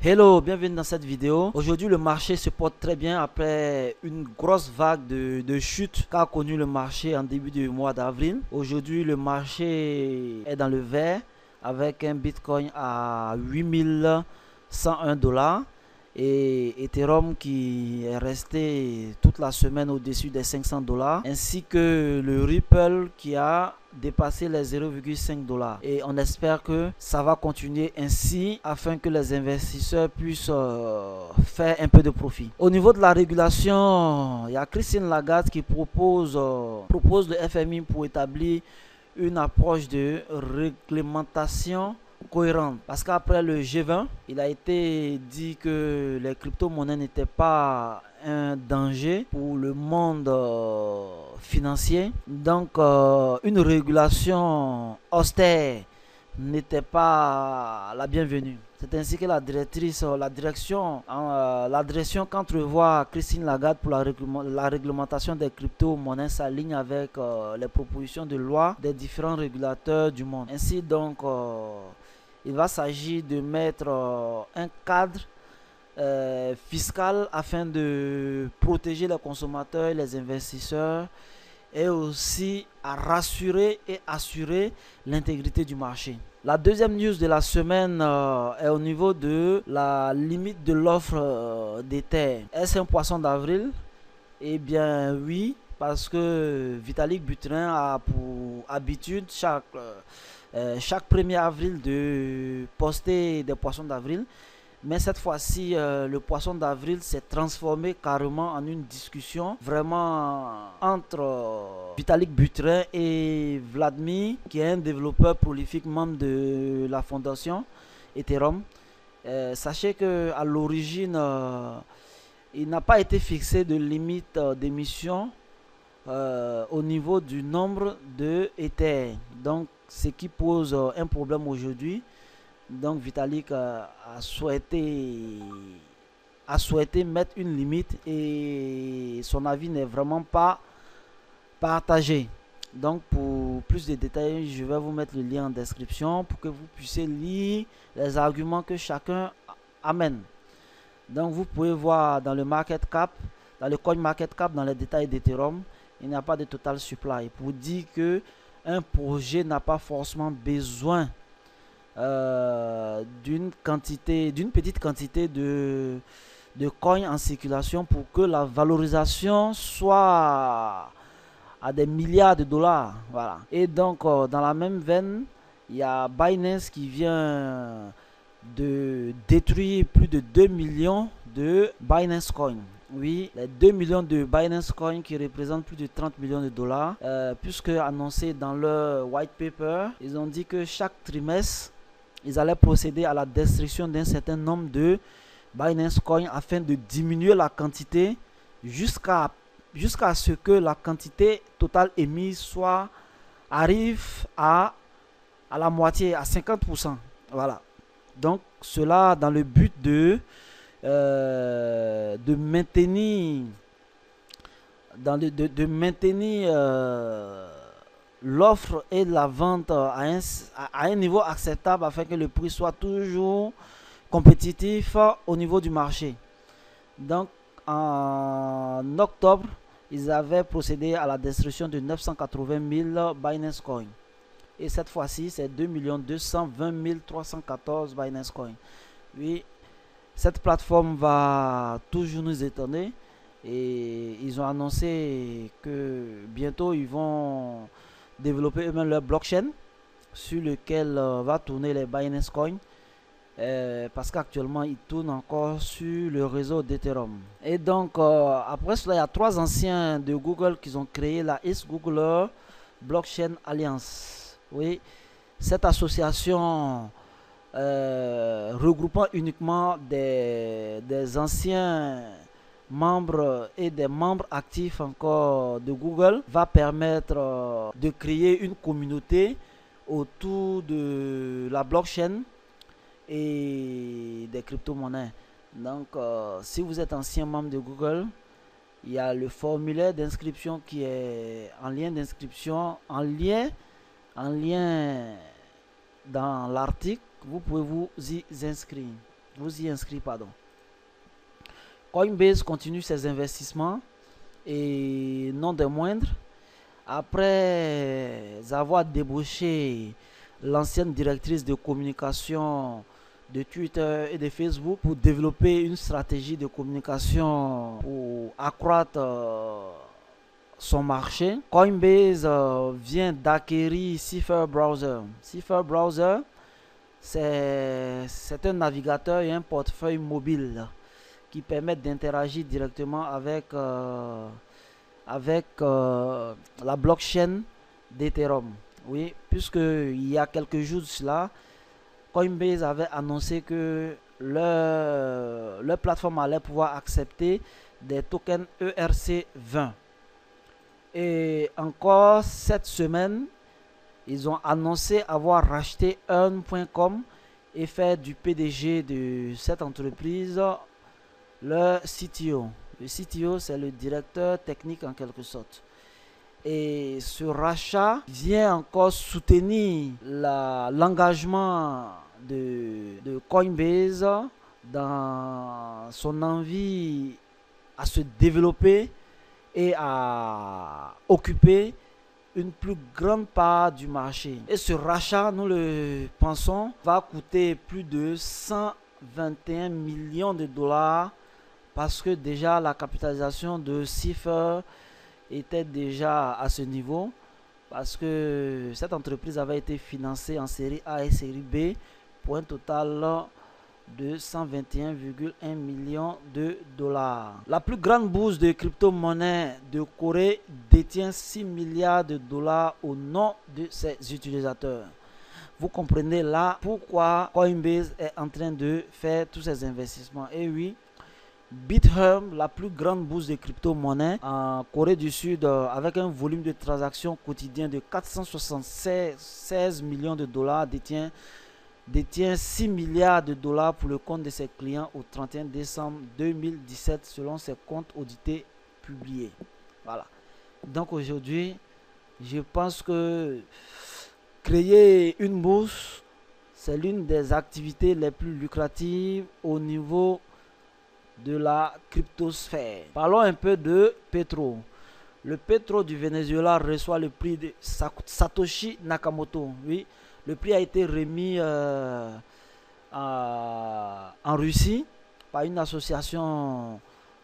Hello, bienvenue dans cette vidéo. Aujourd'hui, le marché se porte très bien après une grosse vague de chute qu'a connu le marché en début du mois d'avril. Aujourd'hui, le marché est dans le vert avec un Bitcoin à 8101 $ et Ethereum qui est resté toute la semaine au-dessus des 500 $, ainsi que le Ripple qui a dépassé les 0,5 $. Et on espère que ça va continuer ainsi afin que les investisseurs puissent faire un peu de profit. Au niveau de la régulation, il y a Christine Lagarde qui propose le FMI pour établir une approche de réglementation cohérente, parce qu'après le G20 il a été dit que les crypto-monnaies n'étaient pas un danger pour le monde financier, donc une régulation austère n'était pas la bienvenue. C'est ainsi que la direction qu'entrevoit Christine Lagarde pour la réglementation des crypto-monnaies s'aligne avec les propositions de loi des différents régulateurs du monde. Ainsi donc, il va s'agir de mettre un cadre fiscal afin de protéger les consommateurs et les investisseurs, et aussi à rassurer et assurer l'intégrité du marché. La deuxième news de la semaine est au niveau de la limite de l'offre d'Ether. Est-ce un poisson d'avril? Eh bien oui, parce que Vitalik Buterin a pour habitude chaque 1er avril de poster des poissons d'avril. Mais cette fois-ci, le poisson d'avril s'est transformé carrément en une discussion vraiment entre Vitalik Buterin et Vladimir, qui est un développeur prolifique, membre de la fondation Ethereum. Sachez qu'à l'origine, il n'a pas été fixé de limite d'émission au niveau du nombre de Ether. Donc, ce qui pose un problème aujourd'hui. Donc Vitalik a souhaité mettre une limite et son avis n'est vraiment pas partagé. Donc pour plus de détails, je vais vous mettre le lien en description pour que vous puissiez lire les arguments que chacun amène. Donc vous pouvez voir dans le market cap, dans le coin market cap, dans les détails d'Ethereum, il n'y a pas de total supply pour dire que un projet n'a pas forcément besoin d'une petite quantité de coins en circulation pour que la valorisation soit à des milliards de dollars. Voilà. Et donc dans la même veine, il y a Binance qui vient de détruire plus de 2 millions de Binance Coin. Oui, les 2 millions de Binance Coin qui représentent plus de 30 millions de dollars, puisque annoncé dans leur white paper, ils ont dit que chaque trimestre, ils allaient procéder à la destruction d'un certain nombre de Binance Coin afin de diminuer la quantité jusqu'à ce que la quantité totale émise arrive à la moitié, à 50%. Voilà. Donc cela dans le but de maintenir l'offre et la vente à un niveau acceptable afin que le prix soit toujours compétitif au niveau du marché. Donc en octobre, ils avaient procédé à la destruction de 980 000 Binance Coin. Et cette fois-ci, c'est 2 220 314 Binance Coin. Oui, cette plateforme va toujours nous étonner. Et ils ont annoncé que bientôt, ils vont développer eux-mêmes leur blockchain sur lequel va tourner les Binance Coin, parce qu'actuellement ils tournent encore sur le réseau d'Ethereum. Et donc après cela, il y a 3 anciens de Google qui ont créé la East Googler Blockchain Alliance. Oui, cette association regroupant uniquement des anciens membres et des membres actifs encore de Google va permettre de créer une communauté autour de la blockchain et des crypto-monnaies. Donc si vous êtes ancien membre de Google, il y a le formulaire d'inscription qui est en lien d'inscription, en lien dans l'article. Vous pouvez vous y inscrire. Coinbase continue ses investissements et non des moindres. Après avoir débauché l'ancienne directrice de communication de Twitter et de Facebook pour développer une stratégie de communication pour accroître son marché, Coinbase vient d'acquérir Cipher Browser. Cipher Browser, c'est un navigateur et un portefeuille mobile qui permettent d'interagir directement avec la blockchain d'Ethereum. Oui, puisque il y a quelques jours de cela, Coinbase avait annoncé que leur plateforme allait pouvoir accepter des tokens ERC20. Et encore cette semaine, ils ont annoncé avoir racheté Earn.com et fait du PDG de cette entreprise le CTO. Le CTO, c'est le directeur technique en quelque sorte. Et ce rachat vient encore soutenir l'engagement de Coinbase dans son envie à se développer et à occuper une plus grande part du marché. Et ce rachat, nous le pensons, va coûter plus de 121 millions de dollars parce que déjà la capitalisation de Cipher était déjà à ce niveau, parce que cette entreprise avait été financée en série A et série B pour un total de 121,1 millions de dollars. La plus grande bourse de crypto-monnaie de Corée détient 6 milliards de dollars au nom de ses utilisateurs. Vous comprenez là pourquoi Coinbase est en train de faire tous ces investissements. Et oui, BitHub, la plus grande bourse de crypto-monnaie en Corée du Sud, avec un volume de transactions quotidien de 476 millions de dollars, détient 6 milliards de dollars pour le compte de ses clients au 31 décembre 2017 selon ses comptes audités publiés. Voilà. Donc aujourd'hui, je pense que créer une bourse, c'est l'une des activités les plus lucratives au niveau de la cryptosphère. Parlons un peu de pétrole. Le pétrole du Venezuela reçoit le prix de Satoshi Nakamoto. Oui, le prix a été remis en Russie par une association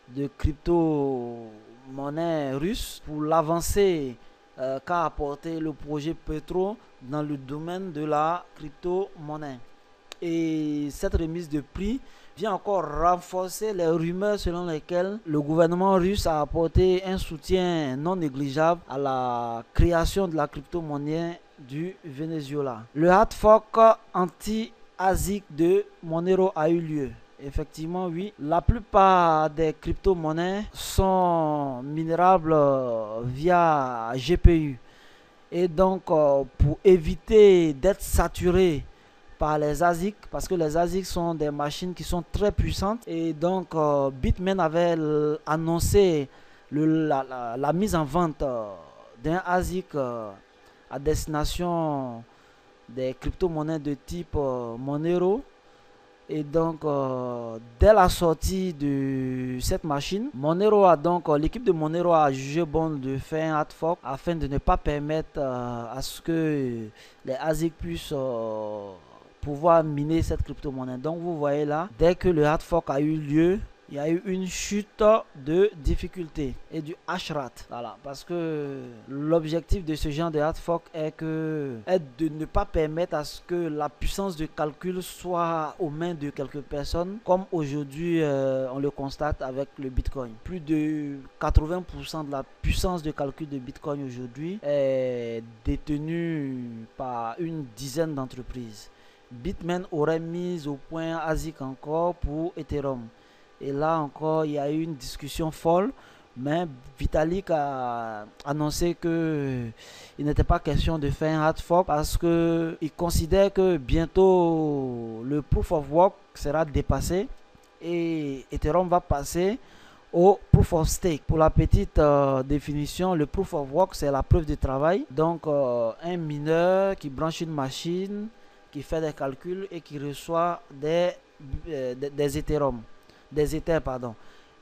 de crypto-monnaie russe pour l'avancée qu'a apporté le projet pétrole dans le domaine de la crypto-monnaie. Et cette remise de prix vient encore renforcer les rumeurs selon lesquelles le gouvernement russe a apporté un soutien non négligeable à la création de la crypto-monnaie du Venezuela. Le hard fork anti-ASIC de Monero a eu lieu. Effectivement, oui. La plupart des crypto-monnaies sont minérables via GPU. Et donc, pour éviter d'être saturé par les ASIC, parce que les ASIC sont des machines qui sont très puissantes, et donc Bitmain avait annoncé la mise en vente d'un ASIC à destination des crypto-monnaies de type Monero. Et donc dès la sortie de cette machine, l'équipe de Monero a jugé bon de faire un hard fork afin de ne pas permettre à ce que les ASIC puissent pouvoir miner cette crypto-monnaie. Donc vous voyez là, dès que le hard fork a eu lieu, il y a eu une chute de difficulté et du hash rate. Voilà, parce que l'objectif de ce genre de hard fork est de ne pas permettre à ce que la puissance de calcul soit aux mains de quelques personnes, comme aujourd'hui on le constate avec le Bitcoin. Plus de 80% de la puissance de calcul de Bitcoin aujourd'hui est détenue par une dizaine d'entreprises. Bitmain aurait mis au point ASIC encore pour Ethereum. Et là encore, il y a eu une discussion folle, mais Vitalik a annoncé qu'il n'était pas question de faire un hard fork parce qu'il considère que bientôt le proof of work sera dépassé et Ethereum va passer au proof of stake. Pour la petite définition, le proof of work, c'est la preuve de travail. Donc, un mineur qui branche une machine, qui fait des calculs et qui reçoit des des Ethereum, des Ethers, pardon.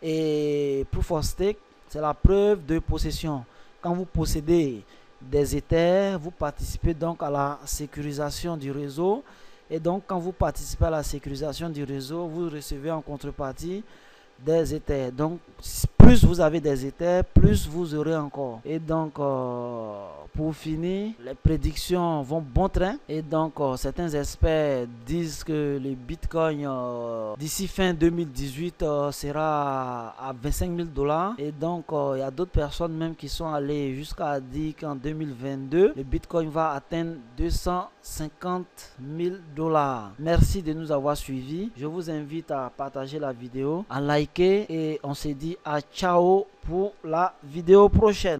Et Proof of Stake, c'est la preuve de possession. Quand vous possédez des Ethers, vous participez donc à la sécurisation du réseau. Et donc, quand vous participez à la sécurisation du réseau, vous recevez en contrepartie des Ethers. Donc, plus vous avez des Ethers, plus vous aurez encore. Et donc, pour finir, les prédictions vont bon train. Et donc, certains experts disent que le Bitcoin, d'ici fin 2018, sera à 25 000 $. Et donc, il y a d'autres personnes même qui sont allées jusqu'à dire qu'en 2022, le Bitcoin va atteindre 250 000 $. Merci de nous avoir suivis. Je vous invite à partager la vidéo, à liker et on se dit à ciao pour la vidéo prochaine.